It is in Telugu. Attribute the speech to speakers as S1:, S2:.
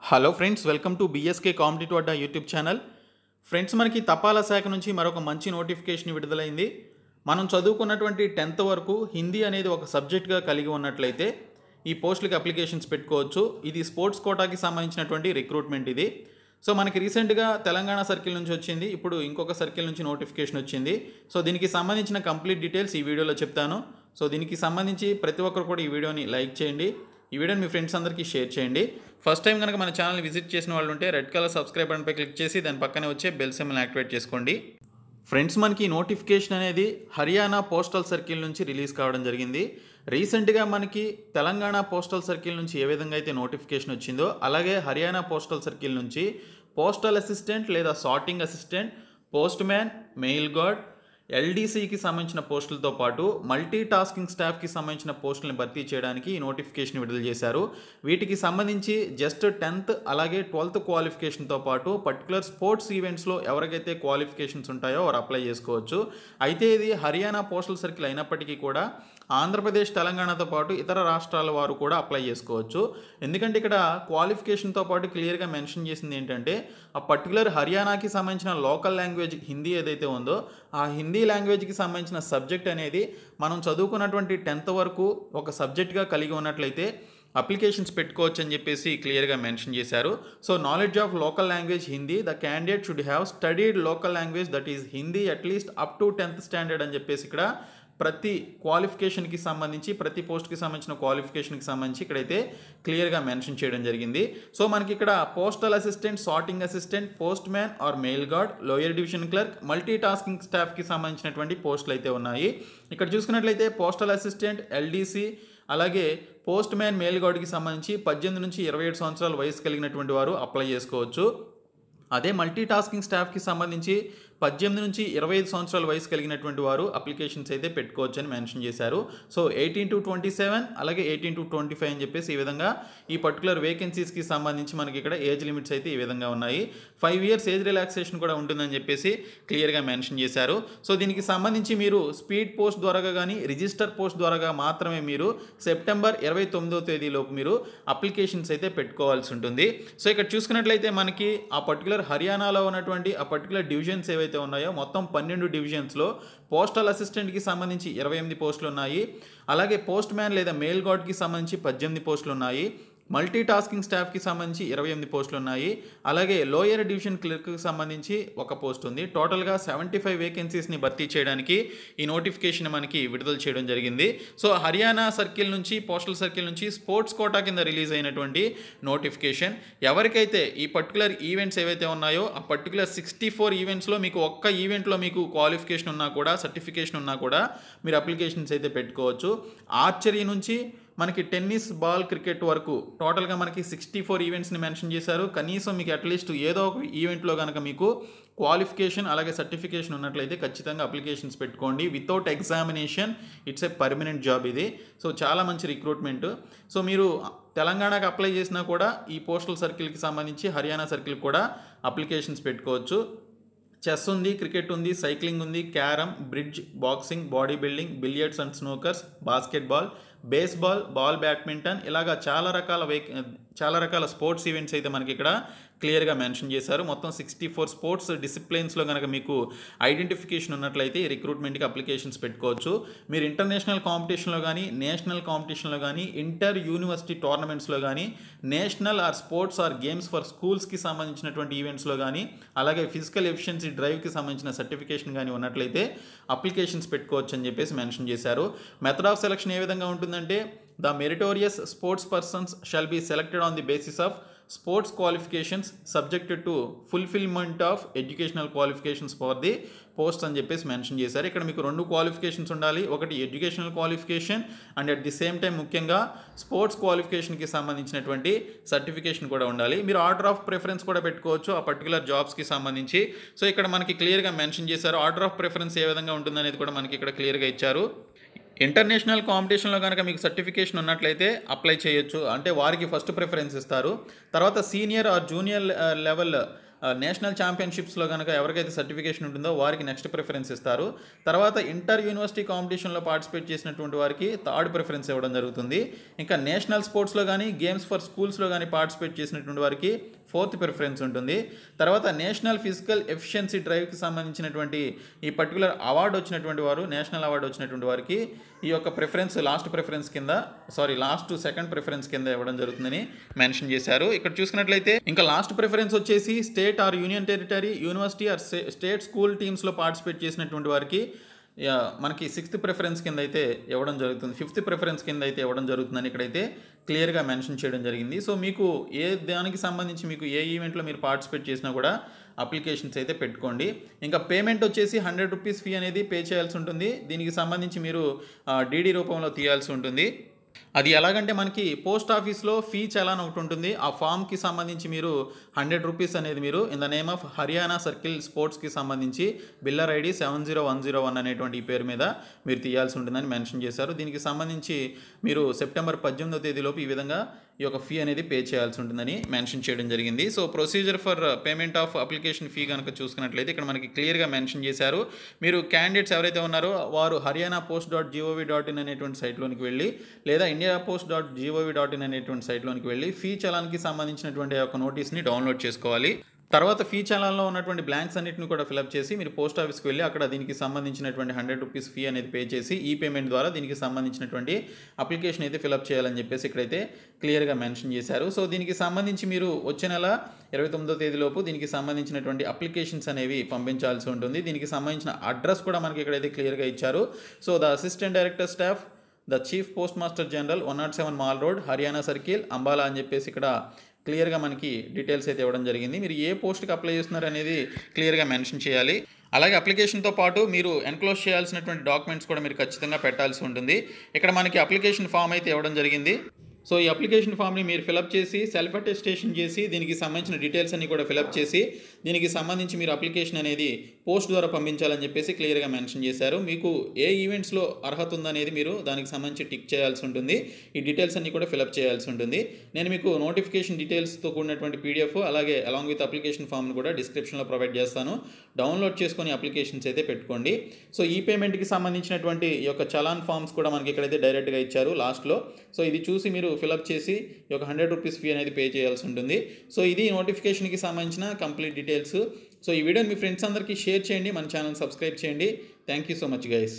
S1: Hello friends, welcome to BSK competitive Adda YouTube channel. Friends, మనకి తపాలా శాఖ నుంచి మరొక మంచి నోటిఫికేషన్ విడుదలైంది. మనం చదువుకున్నటువంటి 10th వరకు హిందీ అనేది ఒక సబ్జెక్ట్గా కలిగి ఉన్నట్లయితే ఈ పోస్టులకి అప్లికేషన్స్ పెట్టుకోవచ్చు. ఇది స్పోర్ట్స్ కోటాకి సంబంధించినటువంటి రిక్రూట్మెంట్ ఇది. సో మనకి రీసెంట్గా తెలంగాణ సర్కిల్ నుంచి వచ్చింది, ఇప్పుడు ఇంకొక సర్కిల్ నుంచి నోటిఫికేషన్ వచ్చింది. సో దీనికి సంబంధించిన కంప్లీట్ డీటెయిల్స్ ఈ వీడియోలో చెప్తాను. సో దీనికి సంబంధించి ప్రతి ఒక్కరు కూడా ఈ వీడియోని లైక్ చేయండి, ఈ వీడియోని మీ ఫ్రెండ్స్ అందరికీ షేర్ చేయండి. ఫస్ట్ టైం కనుక మన ఛానల్ని విజిట్ చేసిన వాళ్ళు ఉంటే రెడ్ కలర్ సబ్స్క్రైబ్ బటన్పై క్లిక్ చేసి దాని పక్కనే వచ్చే బెల్ సింబల్ని యాక్టివేట్ చేసుకోండి. ఫ్రెండ్స్, మనకి నోటిఫికేషన్ అనేది హర్యానా పోస్టల్ సర్కిల్ నుంచి రిలీజ్ కావడం జరిగింది. రీసెంట్గా మనకి తెలంగాణ పోస్టల్ సర్కిల్ నుంచి ఏ విధంగా అయితే నోటిఫికేషన్ వచ్చిందో అలాగే హర్యానా పోస్టల్ సర్కిల్ నుంచి పోస్టల్ అసిస్టెంట్ లేదా sorting assistant, postman, mail guard, ఎల్డీసీకి సంబంధించిన పోస్టులతో పాటు మల్టీ టాస్కింగ్ స్టాఫ్కి సంబంధించిన పోస్టులను భర్తీ చేయడానికి ఈ నోటిఫికేషన్ విడుదల చేశారు. వీటికి సంబంధించి జస్ట్ 10th అలాగే 12th క్వాలిఫికేషన్తో పాటు పర్టికులర్ స్పోర్ట్స్ ఈవెంట్స్లో ఎవరికైతే క్వాలిఫికేషన్స్ ఉంటాయో వారు అప్లై చేసుకోవచ్చు. అయితే ఇది హర్యానా పోస్టల్ సర్కిల్ అయినప్పటికీ కూడా ఆంధ్రప్రదేశ్, తెలంగాణతో పాటు ఇతర రాష్ట్రాల వారు కూడా అప్లై చేసుకోవచ్చు. ఎందుకంటే ఇక్కడ క్వాలిఫికేషన్తో పాటు క్లియర్గా మెన్షన్ చేసింది ఏంటంటే ఆ పర్టికులర్ హర్యానాకి సంబంధించిన లోకల్ లాంగ్వేజ్ హిందీ ఏదైతే ఉందో ఆ హిందీ లాంగ్వేజ్కి సంబంధించిన సబ్జెక్ట్ అనేది మనం చదువుకున్నటువంటి 10th వరకు ఒక సబ్జెక్ట్గా కలిగి ఉన్నట్లయితే అప్లికేషన్స్ పెట్టుకోవచ్చు అని చెప్పేసి క్లియర్గా మెన్షన్ చేశారు. So knowledge of local language Hindi, the candidate should have studied local language that is Hindi at least up to 10th standard అని చెప్పేసి ఇక్కడ ప్రతి క్వాలిఫికేషన్కి సంబంధించి ప్రతి పోస్ట్కి సంబంధించిన క్వాలిఫికేషన్కి సంబంధించి ఇక్కడైతే క్లియర్గా మెన్షన్ చేయడం జరిగింది. సో మనకి ఇక్కడ postal assistant, sorting assistant, post man are mail gourd, lower division clerk, multi tasking స్టాఫ్కి సంబంధించినటువంటి పోస్టులు అయితే ఉన్నాయి. ఇక్కడ చూసుకున్నట్లయితే పోస్టల్ అసిస్టెంట్, ఎల్డీసీ అలాగే పోస్ట్ మ్యాన్, మెయిల్ గార్డ్కి సంబంధించి 18 నుంచి 27 సంవత్సరాల వయసు కలిగినటువంటి వారు అప్లై చేసుకోవచ్చు. అదే మల్టీ టాస్కింగ్ స్టాఫ్కి సంబంధించి 18 నుంచి 25 సంవత్సరాల వయసు కలిగినటువంటి వారు అప్లికేషన్స్ అయితే పెట్టుకోవచ్చు అని మెన్షన్ చేశారు. సో 18 to 27 అలాగే 18 to 25 అని చెప్పేసి ఈ విధంగా ఈ పర్టికులర్ వేకెన్సీస్కి సంబంధించి మనకి ఇక్కడ ఏజ్ లిమిట్స్ అయితే ఈ విధంగా ఉన్నాయి. 5 years ఏజ్ రిలాక్సేషన్ కూడా ఉంటుందని చెప్పేసి క్లియర్గా మెన్షన్ చేశారు. సో దీనికి సంబంధించి మీరు స్పీడ్ పోస్ట్ ద్వారా కానీ రిజిస్టర్ పోస్ట్ ద్వారా మాత్రమే మీరు సెప్టెంబర్ 29వ తేదీలోపు మీరు అప్లికేషన్స్ అయితే పెట్టుకోవాల్సి ఉంటుంది. సో ఇక్కడ చూసుకున్నట్లయితే మనకి ఆ పర్టికులర్ హర్యానాలో ఉన్నటువంటి ఆ పర్టికులర్ డివిజన్స్ ఏవైతే ఉన్నాయో మొత్తం 12 డివిజన్స్లో పోస్టల్ అసిస్టెంట్కి సంబంధించి 28 పోస్టులు ఉన్నాయి. అలాగే పోస్ట్ మ్యాన్ లేదా మెయిల్ గార్డ్కి సంబంధించి 18 పోస్టులు ఉన్నాయి. మల్టీ టాస్కింగ్ స్టాఫ్కి సంబంధించి 28 పోస్టులు ఉన్నాయి. అలాగే లోయర్ డివిజన్ క్లర్క్కి సంబంధించి ఒక పోస్ట్ ఉంది. టోటల్గా 75 వేకెన్సీస్ని భర్తీ చేయడానికి ఈ నోటిఫికేషన్ మనకి విడుదల చేయడం జరిగింది. సో హర్యానా సర్కిల్ నుంచి, పోస్టల్ సర్కిల్ నుంచి స్పోర్ట్స్ కోటా కింద రిలీజ్ అయినటువంటి నోటిఫికేషన్. ఎవరికైతే ఈ పర్టికులర్ ఈవెంట్స్ ఏవైతే ఉన్నాయో ఆ పర్టికులర్ 64 ఈవెంట్స్లో మీకు ఒక్క ఈవెంట్లో మీకు క్వాలిఫికేషన్ ఉన్నా కూడా, సర్టిఫికేషన్ ఉన్నా కూడా మీరు అప్లికేషన్స్ అయితే పెట్టుకోవచ్చు. ఆర్చరీ నుంచి మనకి టెన్నిస్, బాల్, క్రికెట్ వరకు టోటల్గా మనకి 64 ఈవెంట్స్ని మెన్షన్ చేశారు. కనీసం మీకు అట్లీస్ట్ ఏదో ఒక ఈవెంట్లో కనుక మీకు క్వాలిఫికేషన్ అలాగే సర్టిఫికేషన్ ఉన్నట్లయితే ఖచ్చితంగా అప్లికేషన్స్ పెట్టుకోండి. Without examination it's a permanent job ఇది. సో చాలా మంచి రిక్రూట్మెంట్. సో మీరు తెలంగాణకు అప్లై చేసినా కూడా ఈ పోస్టల్ సర్కిల్కి సంబంధించి హర్యానా సర్కిల్ కూడా అప్లికేషన్స్ పెట్టుకోవచ్చు. చెస్ ఉంది, క్రికెట్ ఉంది, సైక్లింగ్ ఉంది, carrom, bridge, boxing, body building, billiards and snookers, basketball, baseball, ball badminton ఇలాగా చాలా రకాల స్పోర్ట్స్ ఈవెంట్స్ అయితే మనకి ఇక్కడ క్లియర్గా మెన్షన్ చేశారు. మొత్తం 64 స్పోర్ట్స్ డిసిప్లిన్స్లో కనుక మీకు ఐడెంటిఫికేషన్ ఉన్నట్లయితే ఈ రిక్రూట్మెంట్కి అప్లికేషన్స్ పెట్టుకోవచ్చు. మీరు ఇంటర్నేషనల్ కాంపిటీషన్లో కానీ, నేషనల్ కాంపిటీషన్లో కానీ, ఇంటర్ యూనివర్సిటీ టోర్నమెంట్స్లో కానీ, national or sports or games for స్కూల్స్కి సంబంధించినటువంటి ఈవెంట్స్లో కానీ, అలాగే ఫిజికల్ ఎఫిషియన్సీ డ్రైవ్కి సంబంధించిన సర్టిఫికేషన్ కానీ ఉన్నట్లయితే అప్లికేషన్స్ పెట్టుకోవచ్చు అని చెప్పేసి మెన్షన్ చేశారు. మెథడ్ ఆఫ్ సెలక్షన్ ఏ విధంగా ఉంటుందంటే the meritorious sports persons shall be selected on the basis of sports qualifications subjected to fulfilment of educational qualifications for the post అని చెప్పేసి మెన్షన్ చేశారు. ఇక్కడ మీకు 2 క్వాలిఫికేషన్స్ ఉండాలి. ఒకటి educational qualification and at the same time ముఖ్యంగా స్పోర్ట్స్ క్వాలిఫికేషన్కి సంబంధించినటువంటి సర్టిఫికేషన్ కూడా ఉండాలి. మీరు ఆర్డర్ ఆఫ్ ప్రిఫరెన్స్ కూడా పెట్టుకోవచ్చు ఆ పర్టికులర్ జాబ్స్కి సంబంధించి. సో ఇక్కడ మనకి క్లియర్గా మెన్షన్ చేశారు. ఆర్డర్ ఆఫ్ ప్రిఫరెన్స్ ఏ విధంగా ఉంటుందనేది కూడా మనకి ఇక్కడ క్లియర్గా ఇచ్చారు. ఇంటర్నేషనల్ కాంపిటీషన్లో కనుక మీకు సర్టిఫికేషన్ ఉన్నట్లయితే అప్లై చేయొచ్చు, అంటే వారికి ఫస్ట్ ప్రిఫరెన్స్ ఇస్తారు. తర్వాత senior or junior level national ఛాంపియన్షిప్స్లో కనుక ఎవరికైతే సర్టిఫికేషన్ ఉంటుందో వారికి నెక్స్ట్ ప్రిఫరెన్స్ ఇస్తారు. తర్వాత ఇంటర్ యూనివర్సిటీ కాంపిటీషన్లో పార్టిసిపేట్ చేసినటువంటి వారికి థర్డ్ ప్రిఫరెన్స్ ఇవ్వడం జరుగుతుంది. ఇంకా నేషనల్ స్పోర్ట్స్లో కానీ గేమ్స్ ఫర్ స్కూల్స్లో కానీ పార్టిసిపేట్ చేసినటువంటి వారికి ఫోర్త్ ప్రిఫరెన్స్ ఉంటుంది. తర్వాత నేషనల్ ఫిజికల్ ఎఫిషియన్సీ డ్రైవ్కి సంబంధించినటువంటి ఈ పర్టికులర్ అవార్డు వచ్చినటువంటి వారు, నేషనల్ అవార్డు వచ్చినటువంటి వారికి ఈ యొక్క ప్రిఫరెన్స్ సెకండ్ ప్రిఫరెన్స్ కింద ఇవ్వడం జరుగుతుందని మెన్షన్ చేశారు. ఇక్కడ చూసుకున్నట్లయితే ఇంకా లాస్ట్ ప్రిఫరెన్స్ వచ్చేసి state or union territory, university or state school టీమ్స్లో పార్టిసిపేట్ చేసినటువంటి వారికి మనకి సిక్స్త్ ప్రిఫరెన్స్ కింద అయితే ఇవ్వడం జరుగుతుంది, ఫిఫ్త్ ప్రిఫరెన్స్ కింద అయితే ఇవ్వడం జరుగుతుందని ఇక్కడైతే క్లియర్గా మెన్షన్ చేయడం జరిగింది. సో మీకు దానికి సంబంధించి మీకు ఏ ఈవెంట్లో మీరు పార్టిసిపేట్ చేసినా కూడా అప్లికేషన్స్ అయితే పెట్టుకోండి. ఇంకా పేమెంట్ వచ్చేసి 100 రూపీస్ ఫీ అనేది పే చేయాల్సి ఉంటుంది. దీనికి సంబంధించి మీరు డీడీ రూపంలో తీయాల్సి ఉంటుంది. అది ఎలాగంటే మనకి పోస్ట్ ఆఫీస్లో ఫీ చలాన్ ఒకటి ఉంటుంది. ఆ ఫామ్కి సంబంధించి మీరు 100 రూపీస్ అనేది మీరు in the name of Haryana circle స్పోర్ట్స్కి సంబంధించి బిల్లర్ ఐడి 70101 అనేటువంటి ఈ పేరు మీద మీరు తీయాల్సి ఉంటుందని మెన్షన్ చేశారు. దీనికి సంబంధించి మీరు సెప్టెంబర్ 18వ తేదీలోపు ఈ విధంగా ఈ యొక్క ఫీ అనేది పే చేయాల్సి ఉంటుందని మెన్షన్ చేయడం జరిగింది. So procedure for payment of application fee కనుక చూసుకున్నట్లయితే ఇక్కడ మనకి క్లియర్గా మెన్షన్ చేశారు. మీరు క్యాండిడేట్స్ ఎవరైతే ఉన్నారో వారు haryanapost.gov.in అనేటువంటి సైట్లోనికి వెళ్ళి లేదా indiapost.gov.in అనేటువంటి సైట్లోనికి వెళ్ళి ఫీ చలాన్కి సంబంధించినటువంటి ఒక నోటీస్ని డౌన్లోడ్ చేసుకోవాలి. తర్వాత ఫీ చలాన్లో ఉన్నటువంటి బ్లాంక్స్ అన్నింటిని కూడా ఫిలప్ చేసి మీరు పోస్ట్ ఆఫీస్కి వెళ్ళి అక్కడ దీనికి సంబంధించినటువంటి 100 రూపీస్ ఫీ అనేది పే చేసి ఈ పేమెంట్ ద్వారా దీనికి సంబంధించినటువంటి అప్లికేషన్ అయితే ఫిలప్ చేయాలని చెప్పేసి ఇక్కడైతే క్లియర్గా మెన్షన్ చేశారు. సో దీనికి సంబంధించి మీరు వచ్చే నెల 29వ తేదీలోపు దీనికి సంబంధించినటువంటి అప్లికేషన్స్ అనేవి పంపించాల్సి ఉంటుంది. దీనికి సంబంధించిన అడ్రస్ కూడా మనకి ఇక్కడైతే క్లియర్గా ఇచ్చారు. So the assistant director staff, the chief post master general, 107 mall road, Haryana circle, Ambala అని చెప్పేసి ఇక్కడ క్లియర్గా మనకి డీటెయిల్స్ అయితే ఇవ్వడం జరిగింది. మీరు ఏ పోస్ట్కి అప్లై చేస్తున్నారు అనేది క్లియర్గా మెన్షన్ చేయాలి. అలాగే అప్లికేషన్తో పాటు మీరు ఎన్క్లోజ్ చేయాల్సినటువంటి డాక్యుమెంట్స్ కూడా మీరు ఖచ్చితంగా పెట్టాల్సి ఉంటుంది. ఇక్కడ మనకి అప్లికేషన్ ఫామ్ అయితే ఇవ్వడం జరిగింది. సో ఈ అప్లికేషన్ ఫామ్ని మీరు ఫిలప్ చేసి సెల్ఫ్ అటెస్టేషన్ చేసి దీనికి సంబంధించిన డీటెయిల్స్ అన్ని కూడా ఫిలప్ చేసి దీనికి సంబంధించి మీరు అప్లికేషన్ అనేది పోస్ట్ ద్వారా పంపించాలని చెప్పేసి క్లియర్గా మెన్షన్ చేశారు. మీకు ఏ ఈవెంట్స్లో అర్హత ఉందనేది మీరు దానికి సంబంధించి టిక్ చేయాల్సి ఉంటుంది. ఈ డీటెయిల్స్ అన్ని కూడా ఫిలప్ చేయాల్సి ఉంటుంది. నేను మీకు నోటిఫికేషన్ డీటెయిల్స్తో కూడినటువంటి పీడిఎఫ్ అలాగే అలాంగ్ విత్ అప్లికేషన్ ఫామ్ను కూడా డిస్క్రిప్షన్లో ప్రొవైడ్ చేస్తాను. డౌన్లోడ్ చేసుకొని అప్లికేషన్స్ అయితే పెట్టుకోండి. సో ఈ పేమెంట్కి సంబంధించినటువంటి ఈ యొక్క చలాన్ ఫామ్స్ కూడా మనకి ఇక్కడైతే డైరెక్ట్గా ఇచ్చారు లాస్ట్లో. సో ఇది చూసి మీరు ఫిలప్ చేసి ఈ యొక్క 100 రూపీస్ ఫీ అనేది పే చేయాల్సి ఉంటుంది. సో ఇది నోటిఫికేషన్కి సంబంధించిన కంప్లీట్ డీటెయిల్స్. సో ఈ వీడియోని మీ ఫ్రెండ్స్ అందరికీ షేర్ చేయండి, మన ఛానల్ సబ్స్క్రైబ్ చేయండి. Thank you so much guys.